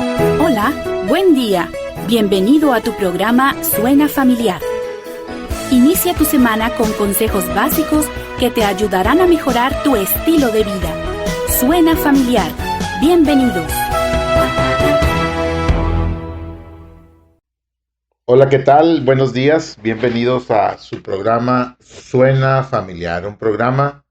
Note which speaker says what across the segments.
Speaker 1: Hola, buen día. Bienvenido a tu programa Suena Familiar. Inicia tu semana con consejos básicos que te ayudarán a mejorar tu estilo de vida. Suena Familiar. Bienvenidos.
Speaker 2: Hola, ¿qué tal? Buenos días. Bienvenidos a su programa Suena Familiar, un programa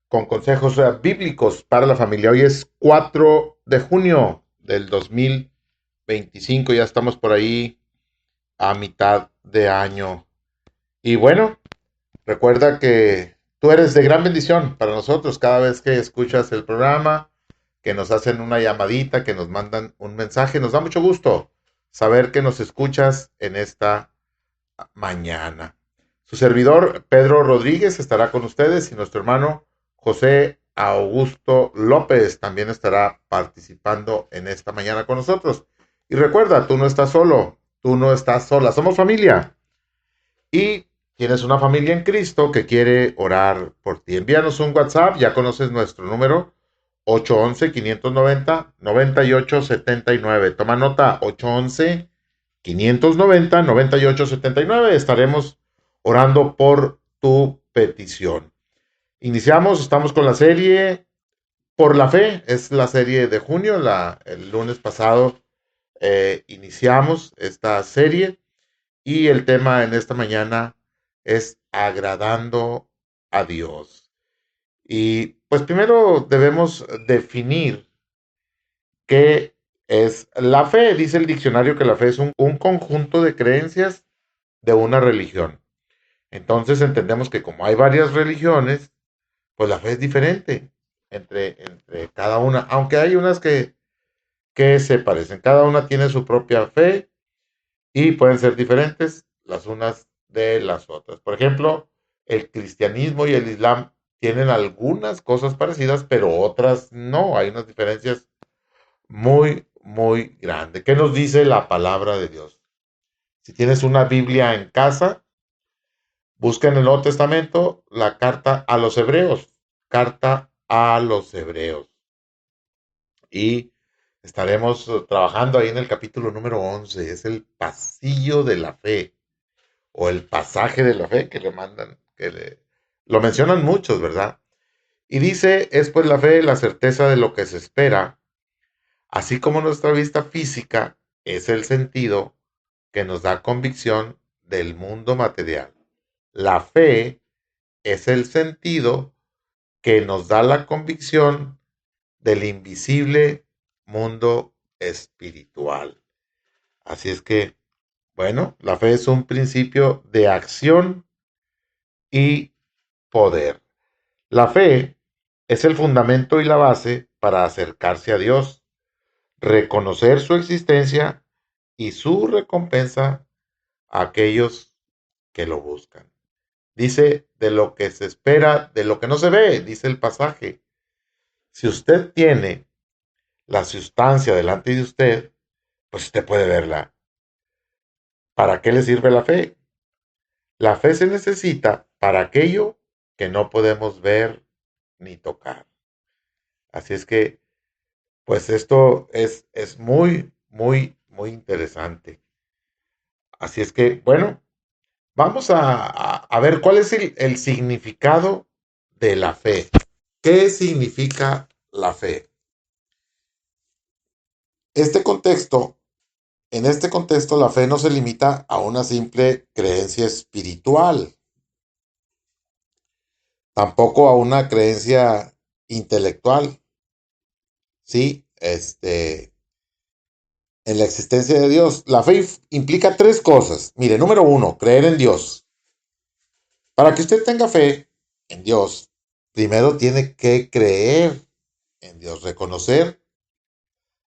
Speaker 2: con consejos bíblicos para la familia. Hoy es 4 de junio del 2025. Ya estamos por ahí a mitad de año. Y bueno, recuerda que tú eres de gran bendición para nosotros cada vez que escuchas el programa, que nos hacen una llamadita, que nos mandan un mensaje. Nos da mucho gusto saber que nos escuchas en esta mañana. Su servidor, Pedro Rodríguez, estará con ustedes y nuestro hermano José Augusto López también estará participando en esta mañana con nosotros. Y recuerda, tú no estás solo, tú no estás sola, somos familia. Y tienes una familia en Cristo que quiere orar por ti. Envíanos un WhatsApp, ya conoces nuestro número, 811-590-9879. Toma nota, 811-590-9879. Estaremos orando por tu petición. Iniciamos, estamos con la serie Por la Fe. Es la serie de junio. El lunes pasado iniciamos esta serie y el tema en esta mañana es agradando a Dios. Y pues primero debemos definir qué es la fe. Dice el diccionario que la fe es un conjunto de creencias de una religión. Entonces entendemos que como hay varias religiones, pues la fe es diferente entre cada una, aunque hay unas que se parecen. Cada una tiene su propia fe y pueden ser diferentes las unas de las otras. Por ejemplo, el cristianismo y el islam tienen algunas cosas parecidas, pero otras no. Hay unas diferencias muy, muy grandes. ¿Qué nos dice la palabra de Dios? Si tienes una Biblia en casa, busca en el Nuevo Testamento la carta a los Hebreos. Carta a los Hebreos. Y estaremos trabajando ahí en el capítulo número 11. Es el pasillo de la fe. O el pasaje de la fe que le mandan. Lo mencionan muchos, ¿verdad? Y dice, es pues la fe la certeza de lo que se espera. Así como nuestra vista física es el sentido que nos da convicción del mundo material. La fe es el sentido que nos da la convicción del invisible mundo espiritual. Así es que, bueno, la fe es un principio de acción y poder. La fe es el fundamento y la base para acercarse a Dios, reconocer su existencia y su recompensa a aquellos que lo buscan. Dice, de lo que se espera, de lo que no se ve, dice el pasaje. Si usted tiene la sustancia delante de usted, pues usted puede verla. ¿Para qué le sirve la fe? La fe se necesita para aquello que no podemos ver ni tocar. Así es que, pues esto es muy, muy, muy interesante. Así es que, bueno, vamos a ver cuál es el significado de la fe. ¿Qué significa la fe? En este contexto, la fe no se limita a una simple creencia espiritual, tampoco a una creencia intelectual, ¿sí? En la existencia de Dios. La fe implica tres cosas. Mire, número uno, creer en Dios. Para que usted tenga fe en Dios, primero tiene que creer en Dios, reconocer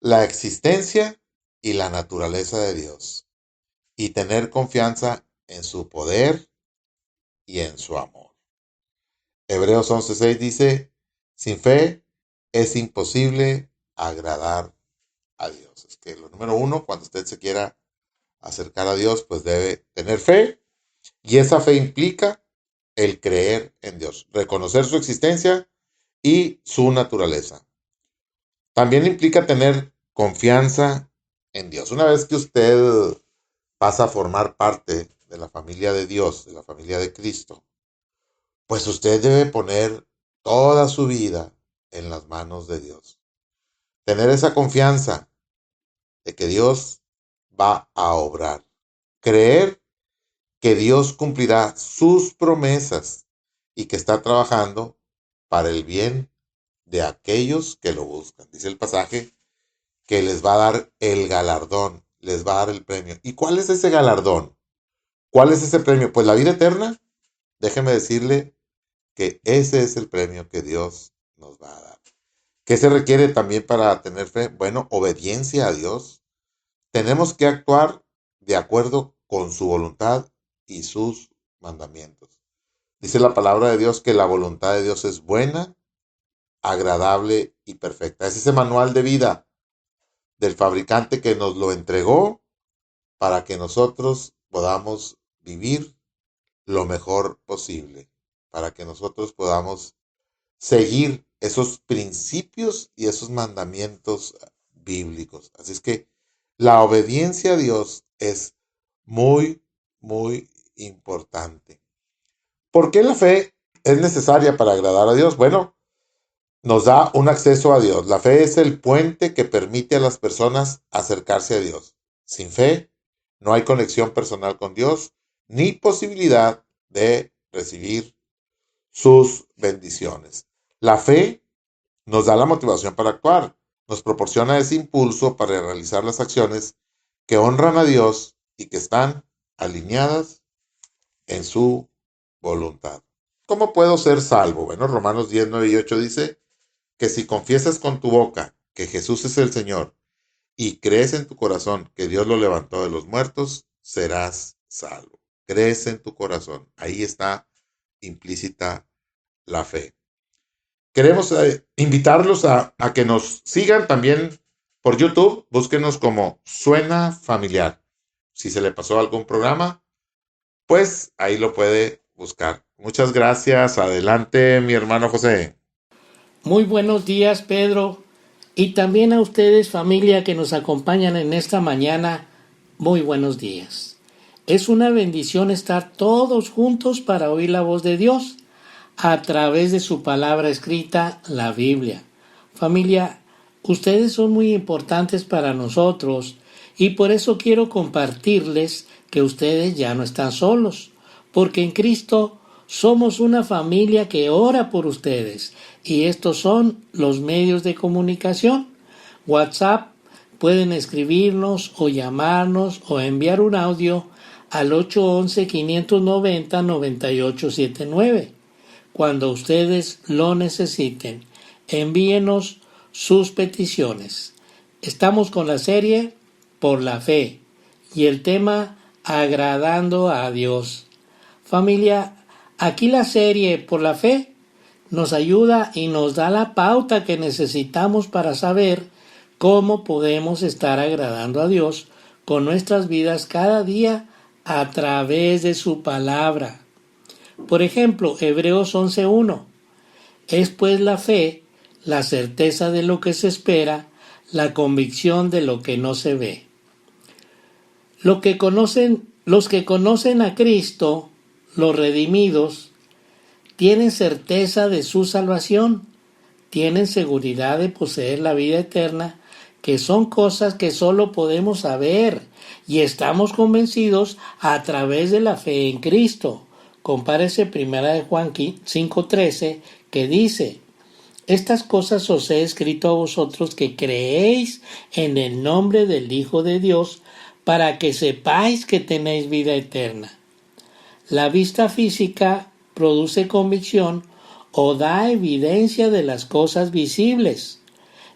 Speaker 2: la existencia y la naturaleza de Dios y tener confianza en su poder y en su amor. Hebreos 11:6 dice, sin fe es imposible agradar a Dios. Es que lo número uno, cuando usted se quiera acercar a Dios, pues debe tener fe, y esa fe implica el creer en Dios, reconocer su existencia y su naturaleza. También implica tener confianza en Dios. Una vez que usted pasa a formar parte de la familia de Dios, de la familia de Cristo, pues usted debe poner toda su vida en las manos de Dios. Tener esa confianza de que Dios va a obrar. Creer que Dios cumplirá sus promesas y que está trabajando para el bien de aquellos que lo buscan. Dice el pasaje que les va a dar el galardón, les va a dar el premio. ¿Y cuál es ese galardón? ¿Cuál es ese premio? Pues la vida eterna. Déjeme decirle que ese es el premio que Dios nos va a dar. ¿Qué se requiere también para tener fe? Bueno, obediencia a Dios. Tenemos que actuar de acuerdo con su voluntad y sus mandamientos. Dice la palabra de Dios que la voluntad de Dios es buena, agradable y perfecta. Es ese manual de vida del fabricante que nos lo entregó para que nosotros podamos vivir lo mejor posible, para que nosotros podamos seguir esos principios y esos mandamientos bíblicos. Así es que la obediencia a Dios es muy, muy importante. ¿Por qué la fe es necesaria para agradar a Dios? Bueno, nos da un acceso a Dios. La fe es el puente que permite a las personas acercarse a Dios. Sin fe, no hay conexión personal con Dios, ni posibilidad de recibir sus bendiciones. La fe nos da la motivación para actuar, nos proporciona ese impulso para realizar las acciones que honran a Dios y que están alineadas en su voluntad. ¿Cómo puedo ser salvo? Bueno, Romanos 10, 9 y 8 dice que si confiesas con tu boca que Jesús es el Señor y crees en tu corazón que Dios lo levantó de los muertos, serás salvo. Crees en tu corazón. Ahí está implícita la fe. Queremos invitarlos a que nos sigan también por YouTube. Búsquenos como Suena Familiar. Si se le pasó algún programa, pues ahí lo puede buscar. Muchas gracias. Adelante, mi hermano José.
Speaker 3: Muy buenos días, Pedro, y también a ustedes, familia, que nos acompañan en esta mañana. Muy buenos días. Es una bendición estar todos juntos para oír la voz de Dios a través de su palabra escrita, la Biblia. Familia, ustedes son muy importantes para nosotros y por eso quiero compartirles que ustedes ya no están solos, porque en Cristo somos una familia que ora por ustedes y estos son los medios de comunicación. WhatsApp, pueden escribirnos o llamarnos o enviar un audio al 811-590-9879. Cuando ustedes lo necesiten, envíenos sus peticiones. Estamos con la serie Por la Fe y el tema Agradando a Dios. Familia, aquí la serie Por la Fe nos ayuda y nos da la pauta que necesitamos para saber cómo podemos estar agradando a Dios con nuestras vidas cada día a través de su palabra. Por ejemplo, Hebreos 11:1. Es pues la fe, la certeza de lo que se espera, la convicción de lo que no se ve. Los que conocen a Cristo, los redimidos, tienen certeza de su salvación, tienen seguridad de poseer la vida eterna, que son cosas que solo podemos saber y estamos convencidos a través de la fe en Cristo. Compárese 1 Juan 5:13, que dice: estas cosas os he escrito a vosotros que creéis en el nombre del Hijo de Dios, para que sepáis que tenéis vida eterna. La vista física produce convicción o da evidencia de las cosas visibles.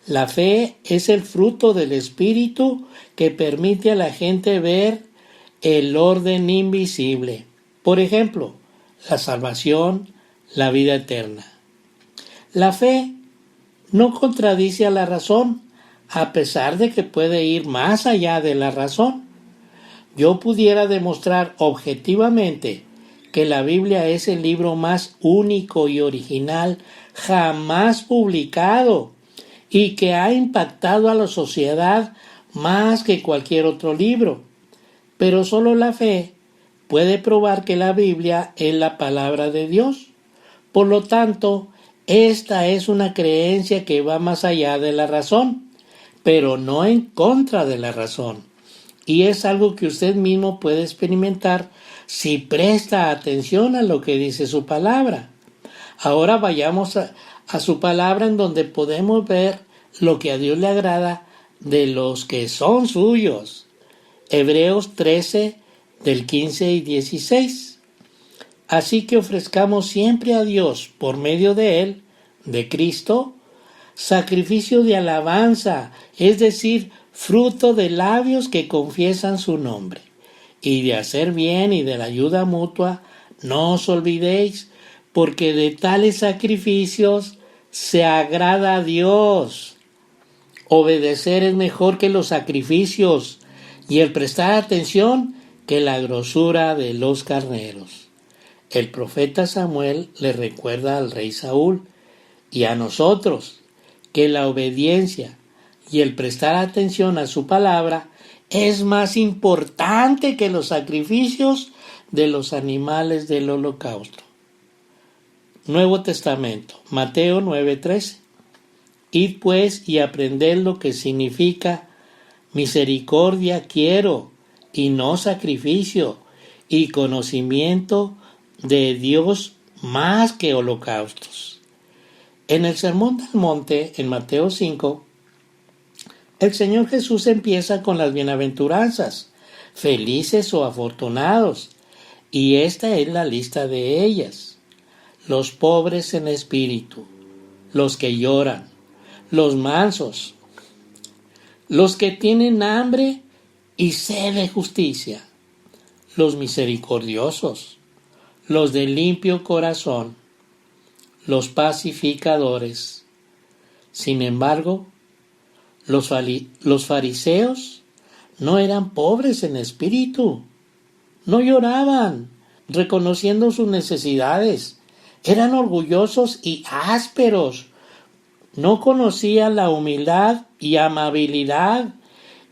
Speaker 3: La fe es el fruto del Espíritu que permite a la gente ver el orden invisible. Por ejemplo, la salvación, la vida eterna. La fe no contradice a la razón, a pesar de que puede ir más allá de la razón. Yo pudiera demostrar objetivamente que la Biblia es el libro más único y original jamás publicado y que ha impactado a la sociedad más que cualquier otro libro, pero solo la fe puede probar que la Biblia es la palabra de Dios. Por lo tanto, esta es una creencia que va más allá de la razón, pero no en contra de la razón. Y es algo que usted mismo puede experimentar si presta atención a lo que dice su palabra. Ahora vayamos a su palabra, en donde podemos ver lo que a Dios le agrada de los que son suyos. Hebreos 13, del 15 y 16. Así que ofrezcamos siempre a Dios, por medio de Él, de Cristo, sacrificio de alabanza, es decir, fruto de labios que confiesan su nombre. Y de hacer bien y de la ayuda mutua, no os olvidéis, porque de tales sacrificios se agrada a Dios. Obedecer es mejor que los sacrificios, y el prestar atención que la grosura de los carneros. El profeta Samuel le recuerda al rey Saúl y a nosotros que la obediencia y el prestar atención a su palabra es más importante que los sacrificios de los animales del holocausto. Nuevo Testamento, Mateo 9:13. Id pues y aprended lo que significa misericordia quiero y no sacrificio, y conocimiento de Dios más que holocaustos. En el Sermón del Monte, en Mateo 5, el Señor Jesús empieza con las bienaventuranzas, felices o afortunados, y esta es la lista de ellas: los pobres en espíritu, los que lloran, los mansos, los que tienen hambre y sed de justicia, los misericordiosos, los de limpio corazón, los pacificadores. Sin embargo, los fariseos no eran pobres en espíritu, no lloraban, reconociendo sus necesidades, eran orgullosos y ásperos, no conocían la humildad y amabilidad,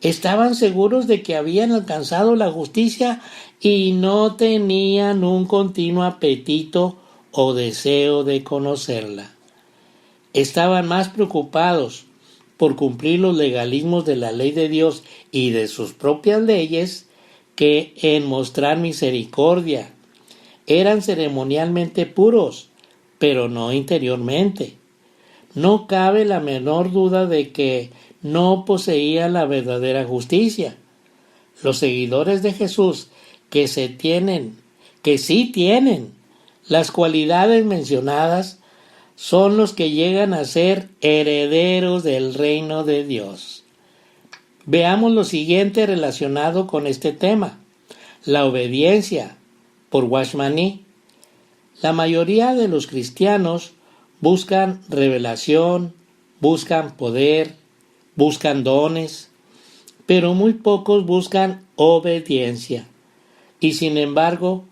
Speaker 3: estaban seguros de que habían alcanzado la justicia y no tenían un continuo apetito o deseo de conocerla. Estaban más preocupados por cumplir los legalismos de la ley de Dios y de sus propias leyes que en mostrar misericordia. Eran ceremonialmente puros, pero no interiormente. No cabe la menor duda de que no poseían la verdadera justicia. Los seguidores de Jesús que sí tienen las cualidades mencionadas, son los que llegan a ser herederos del reino de Dios. Veamos lo siguiente relacionado con este tema: la obediencia, por Watchman Nee. La mayoría de los cristianos buscan revelación, buscan poder, buscan dones, pero muy pocos buscan obediencia. Y sin embargo,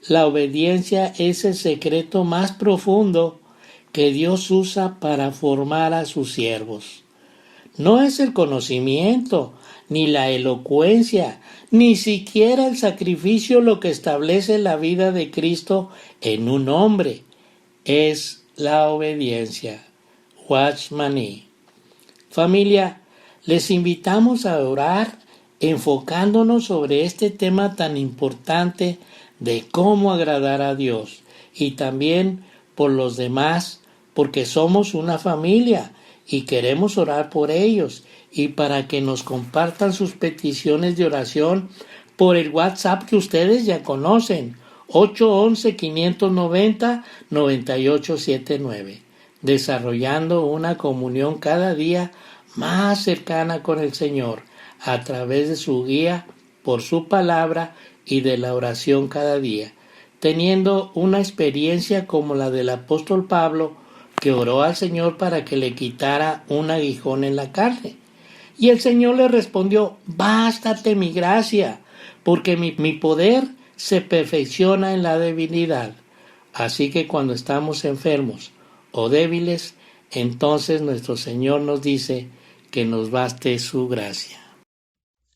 Speaker 3: la obediencia es el secreto más profundo que Dios usa para formar a sus siervos. No es el conocimiento, ni la elocuencia, ni siquiera el sacrificio lo que establece la vida de Cristo en un hombre. Es la obediencia. Watchman Nee. Familia, les invitamos a orar enfocándonos sobre este tema tan importante de cómo agradar a Dios, y también por los demás, porque somos una familia y queremos orar por ellos, y para que nos compartan sus peticiones de oración por el WhatsApp que ustedes ya conocen, 811-590-9879, desarrollando una comunión cada día más cercana con el Señor a través de su guía por su palabra y de la oración cada día, teniendo una experiencia como la del apóstol Pablo, que oró al Señor para que le quitara un aguijón en la carne. Y el Señor le respondió: bástate mi gracia, porque mi poder se perfecciona en la debilidad. Así que cuando estamos enfermos o débiles, entonces nuestro Señor nos dice que nos baste su gracia.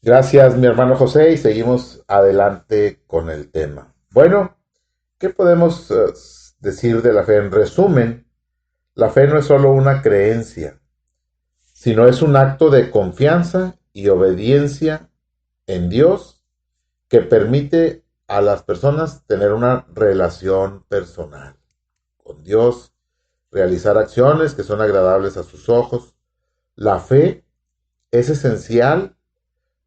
Speaker 2: Gracias, mi hermano José, y seguimos adelante con el tema. Bueno, ¿qué podemos decir de la fe? En resumen, la fe no es solo una creencia, sino es un acto de confianza y obediencia en Dios que permite a las personas tener una relación personal con Dios, realizar acciones que son agradables a sus ojos. La fe es esencial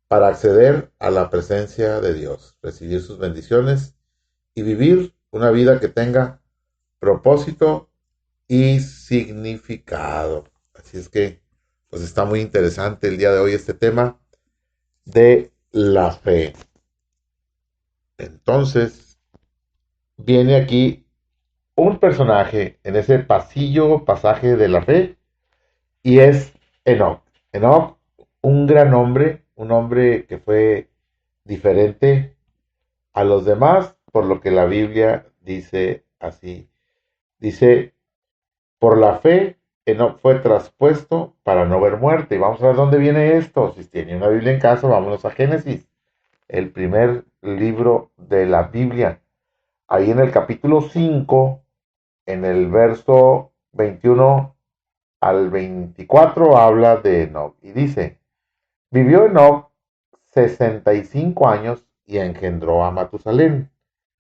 Speaker 2: para acceder a la presencia de Dios, recibir sus bendiciones y vivir una vida que tenga propósito y significado. Así es que, pues está muy interesante el día de hoy este tema de la fe. Entonces, viene aquí un personaje en ese pasaje de la fe, y es Enoch. Enoch, un gran hombre, un hombre que fue diferente a los demás, por lo que la Biblia dice así. Dice, por la fe, Enoch fue traspuesto para no ver muerte. Y vamos a ver dónde viene esto. Si tiene una Biblia en casa, vámonos a Génesis, el primer libro de la Biblia. Ahí en el capítulo 5, en el verso 21 al 24, habla de Enoch. Y dice, vivió Enoch 65 años y engendró a Matusalén.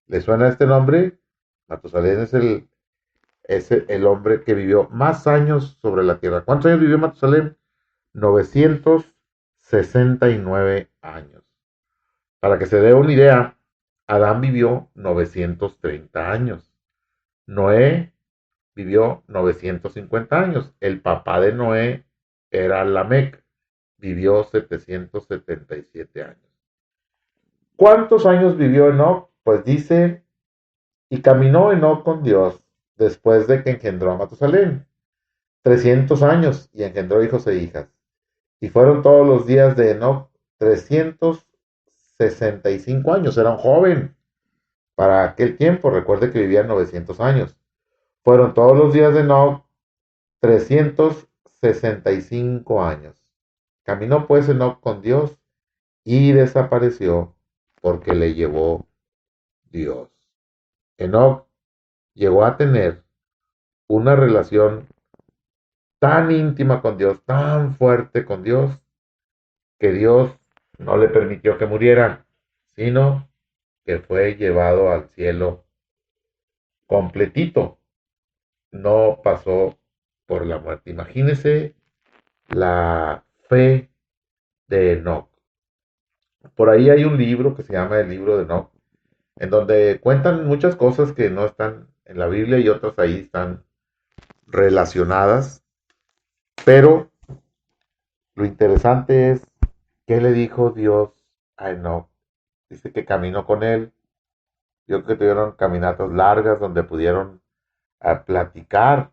Speaker 2: ¿Le suena este nombre? Matusalén es el hombre que vivió más años sobre la tierra. ¿Cuántos años vivió Matusalén? 969 años. Para que se dé una idea, Adán vivió 930 años. Noé vivió 950 años. El papá de Noé era Lamec, vivió 777 años. ¿Cuántos años vivió Enoch? Pues dice, y caminó Enoch con Dios después de que engendró a Matusalén 300 años y engendró hijos e hijas. Y fueron todos los días de Enoch 365 años. Era un joven para aquel tiempo. Recuerde que vivía 900 años. Fueron todos los días de Enoch 365 años. Caminó pues Enoch con Dios y desapareció porque le llevó Dios. Enoch llegó a tener una relación tan íntima con Dios, tan fuerte con Dios, que Dios no le permitió que muriera, sino que fue llevado al cielo completito. No pasó por la muerte. Imagínese la fe de Enoch. Por ahí hay un libro que se llama el libro de Enoch, en donde cuentan muchas cosas que no están en la Biblia y otras ahí están relacionadas, pero lo interesante es qué le dijo Dios a Enoch. Dice que caminó con él, yo creo que tuvieron caminatas largas donde pudieron platicar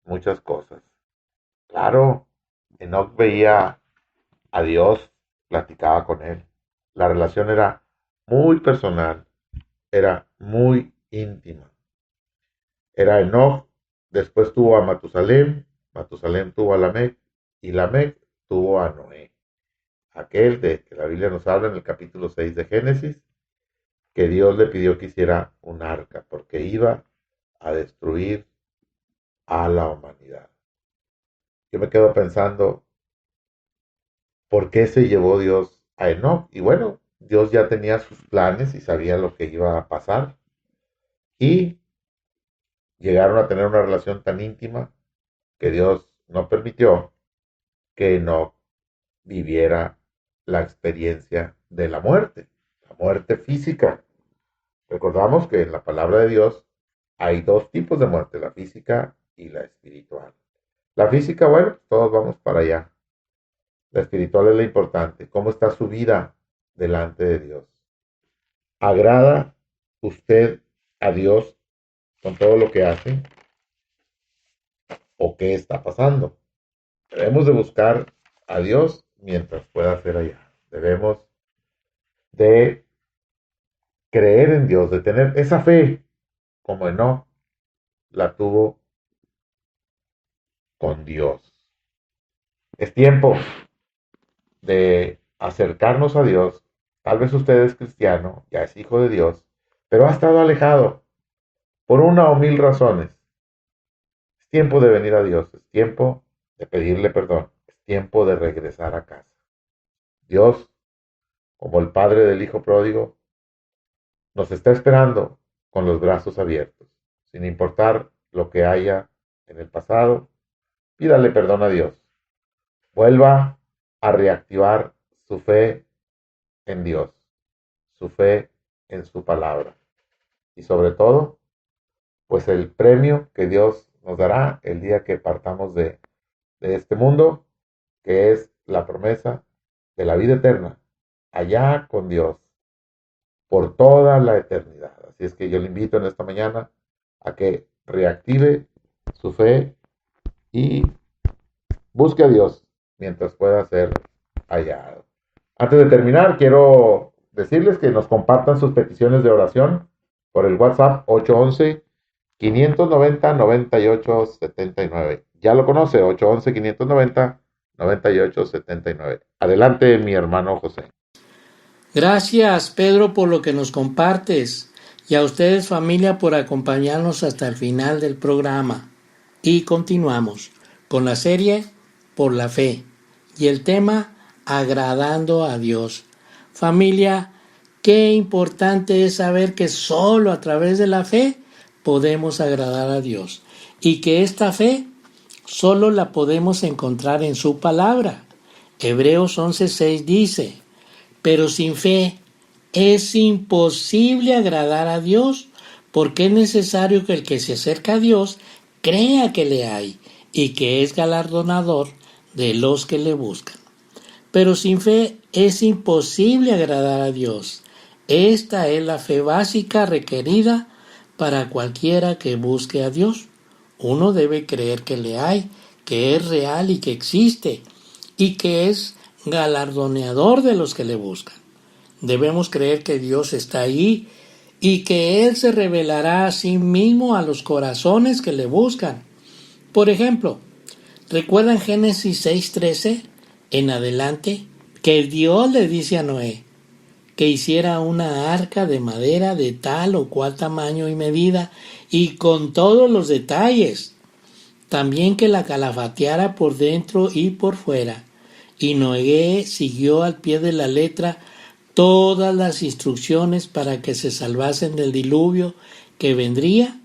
Speaker 2: muchas cosas. Claro, Enoch veía a Dios, platicaba con él. La relación era muy personal, era muy íntima. Era Enoch, después tuvo a Matusalén, Matusalén tuvo a Lamec y Lamec tuvo a Noé. Aquel de que la Biblia nos habla en el capítulo 6 de Génesis, que Dios le pidió que hiciera un arca porque iba a destruir a la humanidad. Yo me quedo pensando, ¿por qué se llevó Dios a Enoch? Y bueno, Dios ya tenía sus planes y sabía lo que iba a pasar. Y llegaron a tener una relación tan íntima que Dios no permitió que Enoch viviera la experiencia de la muerte física. Recordamos que en la palabra de Dios hay dos tipos de muerte, la física y la espiritual. La física, bueno, todos vamos para allá. La espiritual es la importante. ¿Cómo está su vida delante de Dios? ¿Agrada usted a Dios con todo lo que hace? ¿O qué está pasando? Debemos de buscar a Dios mientras pueda ser allá. Debemos de creer en Dios, de tener esa fe como Enoch la tuvo con Dios. Es tiempo de acercarnos a Dios. Tal vez usted es cristiano, ya es hijo de Dios, pero ha estado alejado por una o mil razones. Es tiempo de venir a Dios, es tiempo de pedirle perdón, es tiempo de regresar a casa. Dios, como el padre del hijo pródigo, nos está esperando con los brazos abiertos, sin importar lo que haya en el pasado. Pídale perdón a Dios. Vuelva a reactivar su fe en Dios, su fe en su palabra. Y sobre todo, pues el premio que Dios nos dará el día que partamos de este mundo, que es la promesa de la vida eterna, allá con Dios, por toda la eternidad. Así es que yo le invito en esta mañana a que reactive su fe y busque a Dios mientras pueda ser hallado. Antes de terminar, quiero decirles que nos compartan sus peticiones de oración por el WhatsApp 811-590-9879. Ya lo conoce, 811-590-9879. Adelante, mi hermano José.
Speaker 3: Gracias, Pedro, por lo que nos compartes, y a ustedes, familia, por acompañarnos hasta el final del programa. Y continuamos con la serie Por la Fe y el tema Agradando a Dios. Familia, qué importante es saber que solo a través de la fe podemos agradar a Dios, y que esta fe solo la podemos encontrar en su palabra. Hebreos 11:6 dice: pero sin fe es imposible agradar a Dios, porque es necesario que el que se acerca a Dios crea que le hay y que es galardonador de los que le buscan. Pero sin fe es imposible agradar a Dios. Esta es la fe básica requerida para cualquiera que busque a Dios. Uno debe creer que le hay, que es real y que existe, y que es galardoneador de los que le buscan. Debemos creer que Dios está ahí y que Él se revelará a sí mismo a los corazones que le buscan. Por ejemplo, ¿recuerdan Génesis 6:13 en adelante? Que Dios le dice a Noé que hiciera una arca de madera de tal o cual tamaño y medida, y con todos los detalles. También que la calafateara por dentro y por fuera. Y Noé siguió al pie de la letra todas las instrucciones para que se salvasen del diluvio que vendría.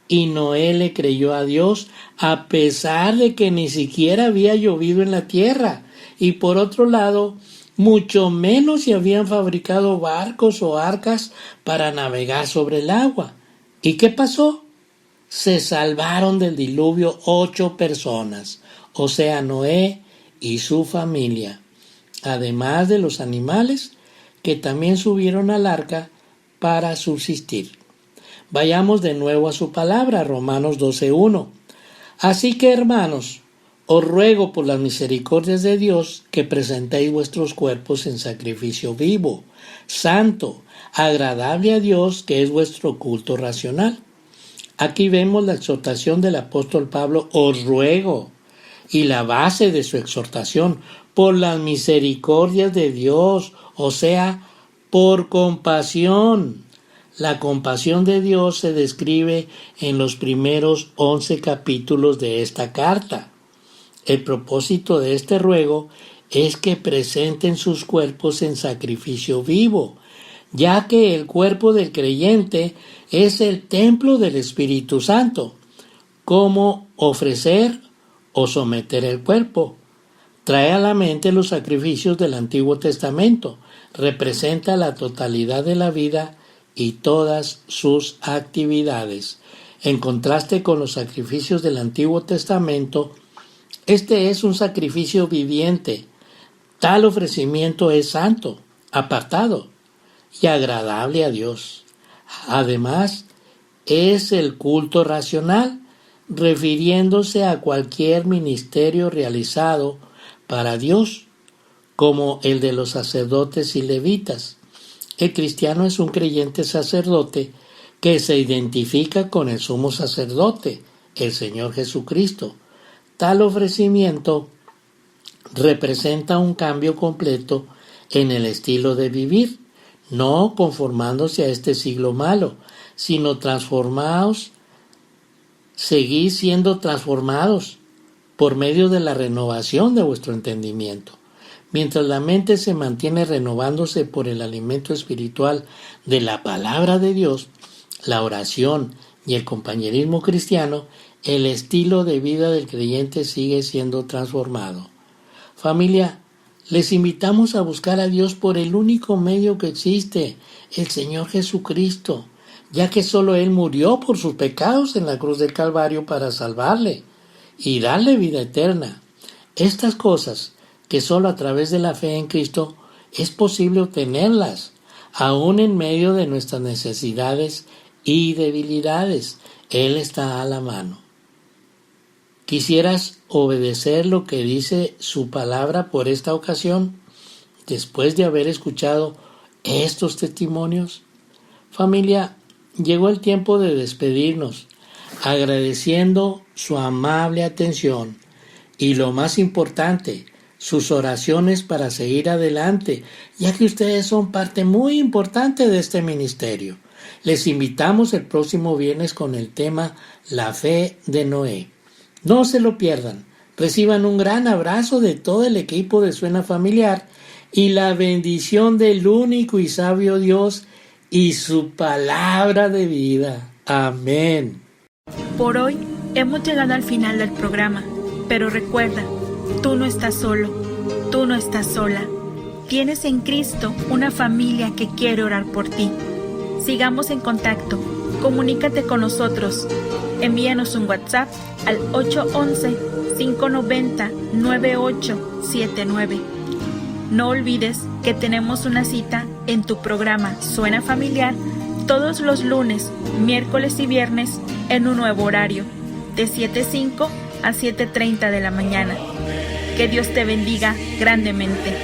Speaker 3: Y Noé le creyó a Dios a pesar de que ni siquiera había llovido en la tierra. Y por otro lado, mucho menos se habían fabricado barcos o arcas para navegar sobre el agua. ¿Y qué pasó? Se salvaron del diluvio 8 personas, o sea, Noé y su familia, además de los animales que también subieron al arca para subsistir. Vayamos de nuevo a su palabra, Romanos 12:1. Así que, hermanos, os ruego por las misericordias de Dios que presentéis vuestros cuerpos en sacrificio vivo, santo, agradable a Dios, que es vuestro culto racional. Aquí vemos la exhortación del apóstol Pablo, os ruego, y la base de su exhortación, por las misericordias de Dios, o sea, por compasión. La compasión de Dios se describe en los primeros 11 capítulos de esta carta. El propósito de este ruego es que presenten sus cuerpos en sacrificio vivo, ya que el cuerpo del creyente es el templo del Espíritu Santo. ¿Cómo ofrecer o someter el cuerpo? Trae a la mente los sacrificios del Antiguo Testamento. Representa la totalidad de la vida y todas sus actividades. En contraste con los sacrificios del Antiguo Testamento, este es un sacrificio viviente. Tal ofrecimiento es santo, apartado y agradable a Dios. Además, es el culto racional, refiriéndose a cualquier ministerio realizado para Dios, como el de los sacerdotes y levitas. El cristiano es un creyente sacerdote que se identifica con el sumo sacerdote, el Señor Jesucristo. Tal ofrecimiento representa un cambio completo en el estilo de vivir, no conformándose a este siglo malo, sino transformados, seguid siendo transformados por medio de la renovación de vuestro entendimiento. Mientras la mente se mantiene renovándose por el alimento espiritual de la palabra de Dios, la oración y el compañerismo cristiano, el estilo de vida del creyente sigue siendo transformado. Familia, les invitamos a buscar a Dios por el único medio que existe, el Señor Jesucristo, ya que solo Él murió por sus pecados en la cruz del Calvario para salvarle y darle vida eterna. Estas cosas que solo a través de la fe en Cristo es posible obtenerlas, aún en medio de nuestras necesidades y debilidades. Él está a la mano. ¿Quisieras obedecer lo que dice su palabra por esta ocasión, después de haber escuchado estos testimonios? Familia, llegó el tiempo de despedirnos, agradeciendo su amable atención y, lo más importante, sus oraciones para seguir adelante, ya que ustedes son parte muy importante de este ministerio. Les invitamos el próximo viernes con el tema La fe de Noé. No se lo pierdan. Reciban un gran abrazo de todo el equipo de Suena Familiar y la bendición del único y sabio Dios y su palabra de vida. Amén.
Speaker 1: Por hoy hemos llegado al final del programa, pero recuerda, tú no estás solo, tú no estás sola. Tienes en Cristo una familia que quiere orar por ti. Sigamos en contacto. Comunícate con nosotros. Envíanos un WhatsApp al 811-590-9879. No olvides que tenemos una cita en tu programa Suena Familiar todos los lunes, miércoles y viernes en un nuevo horario, de 7:05 a 7:30 de la mañana. Que Dios te bendiga grandemente.